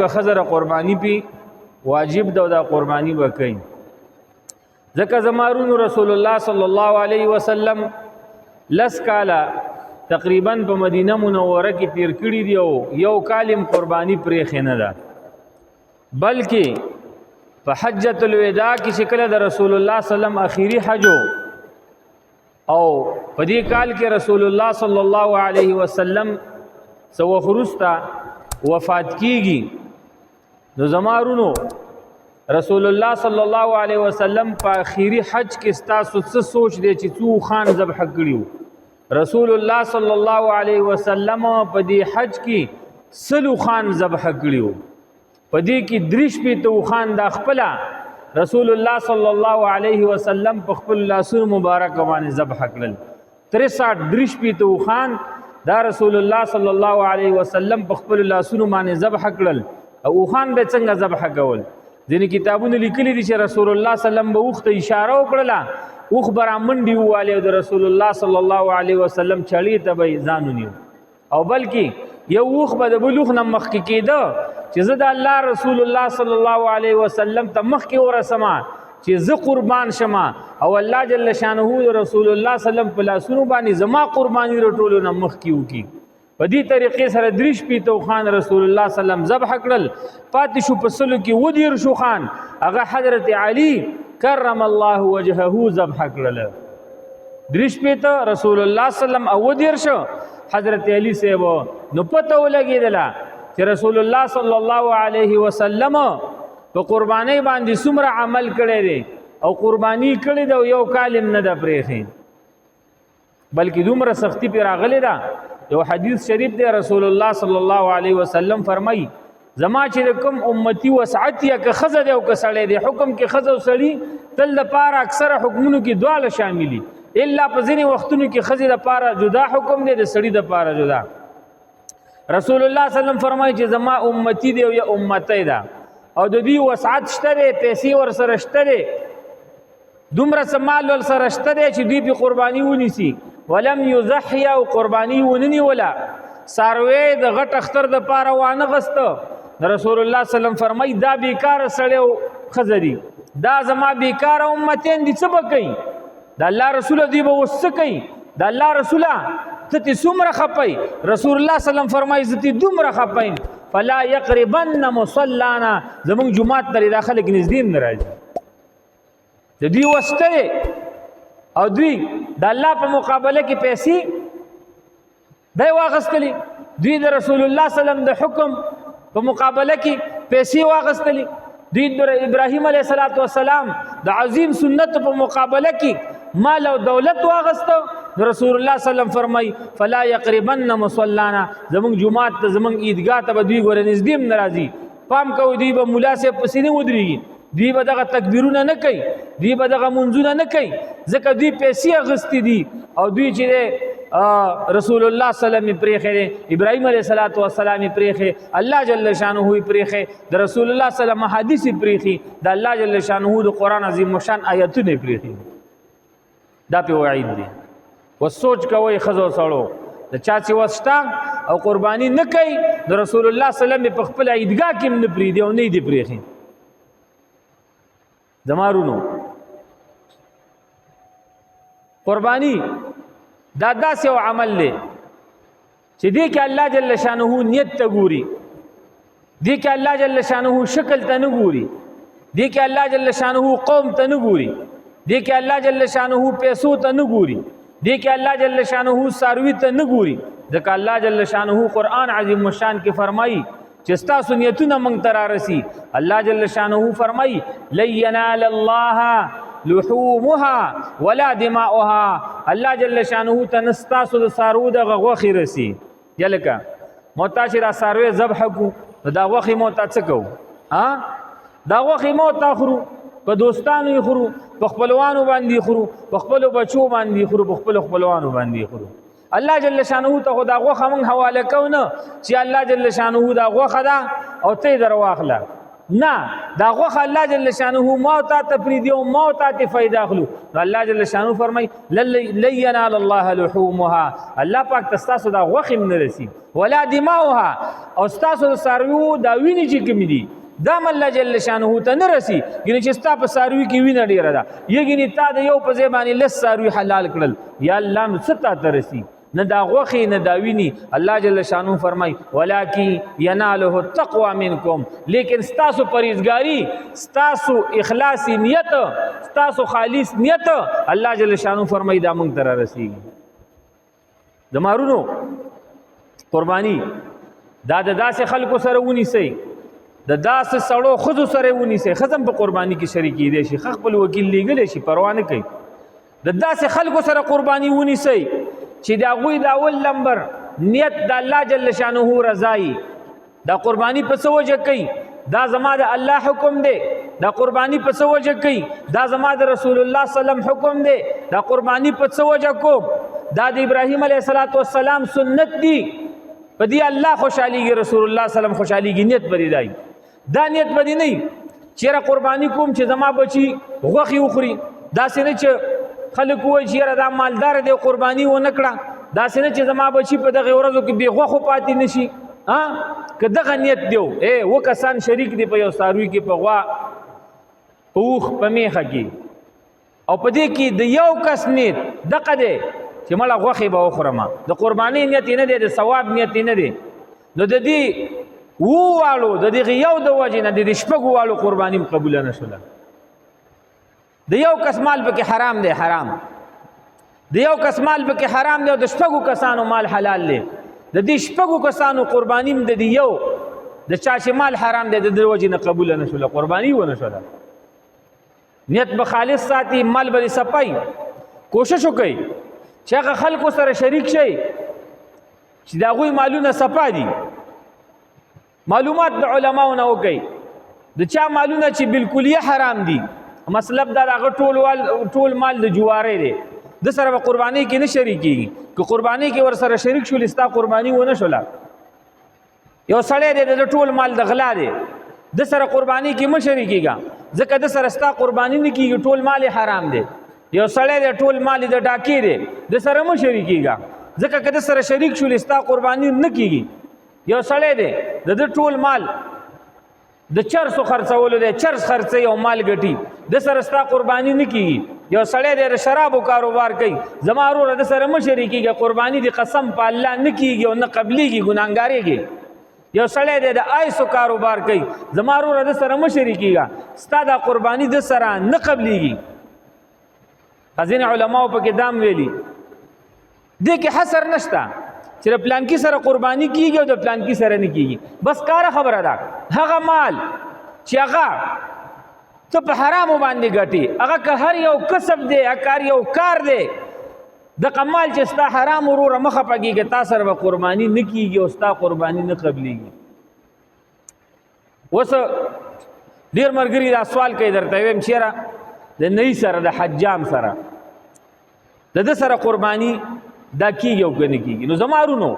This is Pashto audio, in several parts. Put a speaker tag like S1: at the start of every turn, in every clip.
S1: که خزر قربانی پی واجب دا قربانی وکړي. ځکه زمارونو رسول الله صلی الله علیه وسلم لس کاله تقریبا په مدینه منوره کې تیر کړي دی او یو کالم قربانی پرې خنه ده، بلکې په حجۃ الوداع کې شکل د رسول الله صلی الله علیه وسلم اخیری حج او په دې کال کې رسول الله صلی الله علیه وسلم سو خرستا وفات کیږي. نو زمارونو رسول الله صلی الله علیه وسلم په اخیری حج کې ستاسو څه سوچ دی چې څو خان ذبح کړیو؟ رسول الله صلی الله علیه وسلم په دې حج کې سلو خان ذبح کړیو، په دې کې دریش پیته خان د خپل رسول الله صلی الله علیه وسلم په خپل لاسونو مبارک باندې ذبح کړل. 63 دریش پیته خان دا رسول الله صلی الله علیه وسلم په خپل لاسونو باندې ذبح کړل. او خان به څنګه ذبح کول؟ ځینې کتابونه لیکلي دي چې رسول الله صلی الله علیه وسلم به اوخ ته اشاره وکړله، اوخ به رامنډي ووالی او د رسول الله صلی الله علیه وسلم چړې ته به ځان ونیو، او بلکې یو اوخ به د بل اوخ نه مخکې کېده چې زه د الله رسول الله صلی الله علیه وسلم ته مخکې ورسمه چې زه قربان شمه او الله جل شانه د رسول الله صلی الله علیه وسلم په لاسونو باندې زما قرباني رټولو نه مخکې وکړي. په دې طریقې سره دریش پیته خان رسول الله صلی الله علیه وسلم ذبح کړل. پاتې شو په سلو کې ودیر شو خان، هغه حضرت علی کرم الله وجهه ذبح کړل. دریش پیته رسول الله صلی الله علیه وسلم او ودیر شو حضرت علی صاحب نو پته ولګېدله چې رسول الله صلی الله علیه وسلم په قربانی باندې څومره عمل کړی دی او قربانی کړی دی او یو کالم نه ده پرېښی، بلکې دومره سختی پې راغلی ده. یو حدیث شریف دی رسول الله صلی الله علیه وسلم فرمایي زما چې کوم امتی وسعت یا که ښځه دی او که سړی دی، حکم کې ښځه او سړي تل دپاره اکثره حکمونو کې دواړه شاملي، الا په ځینې وختونو کې ښځې دپاره جدا حکم دی، د سړي دپاره جدا. رسول الله صلی الله علیه وسلم فرمایي چې زما امتی دی او یا امتی ده او د دوی وسعت شته دی، پیسې ورسره شته دی، دومره څه مال ورسره شته دی چې دوی پې قرباني ونیسي. ولم یضحی او قربانی وننیوله، څاروی د غټ اختر د پاره وانه غسته. رسول الله صلی الله علیه وسلم فرمایي دا بیکاره سړی او ښځه دي، دا زما بیکاره امتین دي، څه به کوي؟ د الله رسوله دوی به اوس څه کوي؟ د الله رسوله ته تې څومره خپئ؟ رسول الله صلی الله علیه وسلم فرمایي زه تې دومره خپئم فلا یقربن مصلانا، زمونږ جومات ته دا خلک نږدې هم نه راځي. د دوی وسته دی او دوی د الله په مقابله کې پیسې دی واغستلی، دوی د رسول الله صلی الله علیه وسلم د حکم په مقابله کې پیسې واغستلی، دوی د ابراهیم علیه السلام د عظیم سنت په مقابله کې مال او دولت واغسته. رسول الله صلی الله علیه وسلم فرمای فلا یقربن مصلانا، زمونږ جمعات ته زمونږ عیدګاه ته به دوی ګوره نږدې هم نه راځي. پام کوئ دوی به ملا صاحب پسې نه ودرېږي، دوی به دغه تکبیرونه نه کوي، دوی به دغه منځونه نه کوي، ځکه دوی پیسې اخیستې دي او دوی چې رسول الله صلی الله علیه وسلم پرېښی دی، ابراهیم علیه السلام یې پرېښی، الله جل شانه یې پرېښی، د رسول الله صلی الله علیه وسلم حدیث یې پرېښي، د الله جل شانه د قرآن عظیم الشان آیتونه یې پرېښي. دا پې وعید دی. وسوچ کوئ ښځو سړو د چا چې وسته او قرباني نه کوي، د رسول الله صلی الله علیه وسلم په خپل عیدګاه کې هم نه پرېږدي او نه یې دې پرېښي. زمارونو قربانی دا داسې یو عمل دی چې دې کې الله جل شانه نیت ته ګوري، دې کې الله جل شانه شکل ته نه ګوري، دې کې الله جل شانه قوم ته نه ګوري، دې کې الله جل شانه پیسو ته نه ګوري، دې کې الله جل شانه ساروي ته نه ګوري. ځکه الله جل شانه قرآن عظیم الشان کې فرمایي چې ستاسو نیتونه موږ ته رارسي. الله جل شانه فرمایي لن ینال الله لحومها ولا دماؤها، الله جل شانه ته نه ستاسو د څاروو دغه غوښې رسي. یا لکه مو تا چې را څاروی ذبح کړو نو دا غوښې مو ته څه کوو؟ دا غوښې مو ته خورو، په دوستانو یې خورو، په خپلوانو باندې خورو، په خپلو بچو باندې خورو، په خپلو خپلوانو باندې خورو. الله جل شانه ته خو دا غوښه موږ حواله کوو نه چې الله جل شانه دا غوښه ده او ته یې در واخله. نه دا غوښه الله جل شانه ما او تا ته پریدي او ما او تا ته فایده اخلو نو الله جل شانه فرمای لن ينال الله لحومها الله پاک تاسو دا غوښه نه رسی ولا دماؤها او تاسو د سارویو دا ویني چې کوم دي دا الله جل شانه ته نه رسی ګینه چې تاسو په ساروی کې وینه ډیره ده یګینه تا د یو په ځای باندې لس ساروی حلال کړل یا الله نو څه ته رسی نه دا غوخي نه دا ویني الله جل شانو فرمای ولکن یناله التقوى منکم لیکن ستاسو پرهیزګاری ستاسو اخلاصی نیت ستاسو خالص نیت الله جل شانو فرمای دا مونږ تر رسیږي د مارونو قربانی دا د داسې خلکو سره ونی سي د داسې سړو خود سره ونی سي خزم په قربانی کې شریک دي شي خپل وکیل لیګل شي پروا نه کوي د داسې خلکو سره قربانی ونی سي چې دا غوی دا اول نمبر نیت د الله جل شانه رضای دا قربانی په سوجه کوي دا زما د الله حکم دی دا قربانی په سوجه کوي دا زما د رسول الله سلام حکم دی دا قربانی په سوجه کو دا د ابراهیم علیه السلام سنت دی په دې الله خوشاليږي رسول الله سلام خوشاليږي نیت بری دی دا نیت بری نه چیرې قربانی کوم چې زما بچي غوخي وخوري دا سینه چې خلک وایي چې دا مالدار دی قرباني و نه کړه دا څنګه چې زما بچي په دغه ورځو کې بې غوښو پاتې نشي که دغه نیت دیو و کسان شریک دی په یو څاروي کې په غوا په اوښ په میخه کې او په دې کې د یو کس نیت دغه دی چې مړه غوښې به وخورم د قرباني نیت نه دی د ثواب نیت نه دی نو د دې ووالو د دغه یو د وجې نه د شپږو والو قرباني هم قبوله نه شوله د یو کس مال پکې حرام دی حرام د یو کس مال پکې حرام دی او د شپږو کسانو مال حلال دی د دې شپږو کسانو قرباني هم د دې یو د چا چې مال حرام دی د دې وجې نه قبوله نه شوله قرباني ونه شوله نیت به خالص ساتي مال به صفای کوشش وکړي چې هغه خلکو سره شریک شي چې د هغوی مالونه صفا دي معلومات د علماو نه وکړي د چا مالونه چې بالکلیه حرام دي مطلب دا هغه ټول مال د جواره دی د سره قرباني کې نه شریکيږي که قرباني کې ور سره شریک شول استا قرباني ونه شوله یو سړی دی د ټول مال د غلا دی د سره قرباني کې مه شریکيږي ځکه د سره استا قرباني نه کیږي ټول مال حرام دی یو سړی دی ټول مال د ډاکی دی د سره مه شریکيږي ځکه که د سره شریک شول استا قرباني نه کیږي یو سړی دی د ټول مال د چرسو خرڅولو دی چرس خرڅي او مال ګټي د سره ستا قرباني نه کیږي یو سړی دی د شرابو کاروبار کوي زما وروره د سره مه شریکېږي قرباني د قسم په الله نه کیږي او نه قبلېږي ګناهګارېږي یو سړی دی د آیسو کاروبار کوي زما وروره د سره مه شریکېږي ستا دا قرباني د سره نه قبلېږي ځینې علماو پکې دام ویلي دې کې حصر نشته چې د پلانکی سره قرباني کیږي او د پلانکی سره نه کیږي بس کار خبره ده هغه مال چې هغه ته په حرامو باندې ګټي هغه که هر یو کسب دی هر یو کار دی د کمال چې ستا حرام وروره مخه پکېږي تا سره به قرباني نه کیږي او ستا قرباني نه قبلېږي اوس ډېر ملګري دا سوال کوي درته ویم چېرې د نی سره د حجام سره د ده سره قرباني دا کیږي او که نه کیږي نو زما ورونو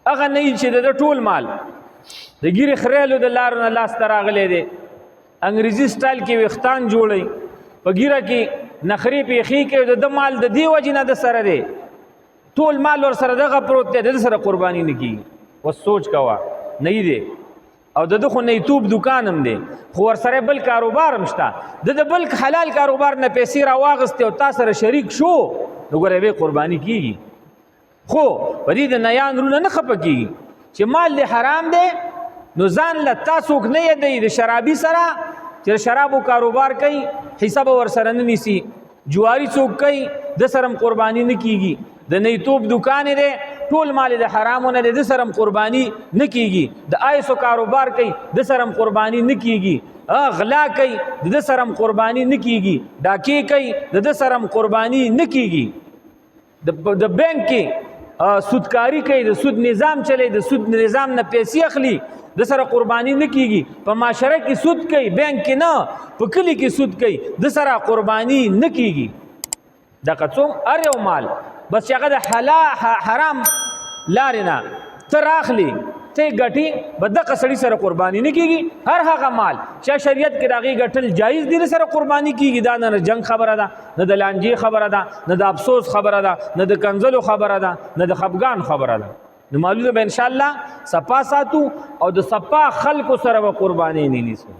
S1: هغه نه چې د ټول مال د ګیرې خریلو د لارو نه لاس ته راغلی دی انګریزي سټایل کې ویښتان جوړوي په ګیره کې نخرې پېښې کوي د ده مال د دې وجې نه د سره دی ټول مال ور سره دغه پروت دی د ده سره قرباني نه کیږي اوس سوچ کوه نه دی او د ده خو نیتوب دکان هم دی خو ور سره بل کاروبار هم شته د بل حلال کاروبار نه پیسې راواغستې او تا سره شریک شو نو ګوره به قرباني کیږي خو په دې د نیان رونه نه خفه کیږي چې مال د حرام دی نو ځان له تا څوک نه یادوي د شرابي سره چې شرابو کاروبار کوي حساب ور سره نه نیسي جواری څوک کوي د سره قرباني نه کیږي د نیتوب دکان دی ټول مال د حرامونه د سره قرباني نه کیږي د آیسو کاروبار کوي د سره قرباني نه کیږي غلا کوي د سره قرباني نه کیږي ډاکې کوي د سره قرباني نه کیږي د بانک کې سودکاری کوي د سود نظام چلی د سود نظام نه پیسې اخلي د سره قرباني نه کیږي په معاشره کې سود کوي بانک کې نه په کلی کې سود کوي د سره قرباني نه کیږي دغه څوم هر یو مال بس هغه د حرام لارې نه ته راخلي ته ګټي بدغه سړي سره قرباني نه کیږي. هر هغه مال چې شریعت کې راغی ګټل جایز دي سره قرباني کیږي. دا نه جنگ خبره ده، نه د لانجې خبره ده، نه د افسوس خبره ده، نه د کنزلو خبره ده، نه د خفګان خبره ده. نو معلومه به ان شاء الله صفا ساتو او د صفا خلکو سره قرباني نه نیسو.